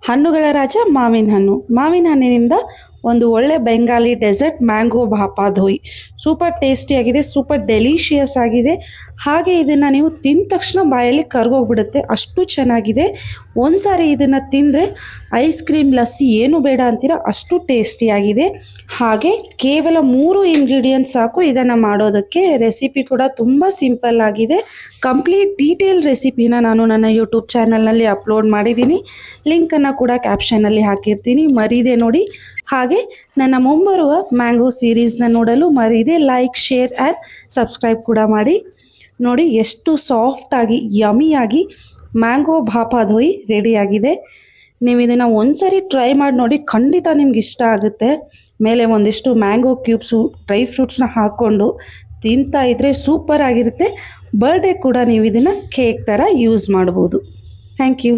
ಹಣ್ಣುಗಳ ರಾಜ ಮಾವಿನ ಹಣ್ಣು. ಮಾವಿನ ಹಣ್ಣಿನಿಂದ ಒಂದು ಒಳ್ಳೆ Bengali dessert mango bhapa doi. Super ಟೇಸ್ಟಿಯಾಗಿದೆ, ಸೂಪರ್ ಡೆಲಿಷಿಯಸ್ ಆಗಿದೆ. ಹಾಗೆ ಇದನ್ನು ನೀವು ತಿಂದ ತಕ್ಷಣ ಬಾಯಲ್ಲಿ ಕರ್ಗೋಗ್ಬಿಡುತ್ತೆ, ಅಷ್ಟು ಚೆನ್ನಾಗಿದೆ. ಒಂದ್ಸಾರಿ ಇದನ್ನು ತಿಂದರೆ ಐಸ್ ಕ್ರೀಮ್ ಲಸ್ಸಿ ಏನು ಬೇಡ ಅಂತೀರ, ಅಷ್ಟು ಟೇಸ್ಟಿಯಾಗಿದೆ. ಹಾಗೆ ಕೇವಲ 3 ಇಂಗ್ರೀಡಿಯೆಂಟ್ಸ್ ಸಾಕು ಇದನ್ನು ಮಾಡೋದಕ್ಕೆ. ರೆಸಿಪಿ ಕೂಡ ತುಂಬ ಸಿಂಪಲ್ ಆಗಿದೆ. ಕಂಪ್ಲೀಟ್ ಡೀಟೇಲ್ ರೆಸಿಪಿನ ನಾನು ನನ್ನ ಯೂಟ್ಯೂಬ್ ಚಾನಲ್ನಲ್ಲಿ ಅಪ್ಲೋಡ್ ಮಾಡಿದ್ದೀನಿ. ಲಿಂಕನ್ನು ಕೂಡ ಕ್ಯಾಪ್ಷನಲ್ಲಿ ಹಾಕಿರ್ತೀನಿ, ಮರೀದೆ ನೋಡಿ. ಹಾಗೆ ನನ್ನ ಮುಂಬರುವ ಮ್ಯಾಂಗೋ ಸೀರೀಸ್ನ ನೋಡಲು ಮರೀದೆ ಲೈಕ್, ಶೇರ್ ಆ್ಯಂಡ್ ಸಬ್ಸ್ಕ್ರೈಬ್ ಕೂಡ ಮಾಡಿ. ನೋಡಿ ಎಷ್ಟು ಸಾಫ್ಟಾಗಿ ಯಮಿಯಾಗಿ ಮ್ಯಾಂಗೋ ಭಾಪಾಧೋಯ್ ರೆಡಿಯಾಗಿದೆ. ನೀವು ಇದನ್ನು ಒಂದ್ಸರಿ ಟ್ರೈ ಮಾಡಿ ನೋಡಿ, ಖಂಡಿತ ನಿಮ್ಗೆ ಇಷ್ಟ ಆಗುತ್ತೆ. ಮೇಲೆ ಒಂದಿಷ್ಟು ಮ್ಯಾಂಗೋ ಕ್ಯೂಬ್ಸು, ಡ್ರೈ ಫ್ರೂಟ್ಸ್ನ ಹಾಕ್ಕೊಂಡು ತಿಂತಾ ಇದ್ದರೆ ಸೂಪರ್ ಆಗಿರುತ್ತೆ. ಬರ್ಡೇ ಕೂಡ ನೀವು ಇದನ್ನು ಕೇಕ್ ಥರ ಯೂಸ್ ಮಾಡ್ಬೋದು. Thank you.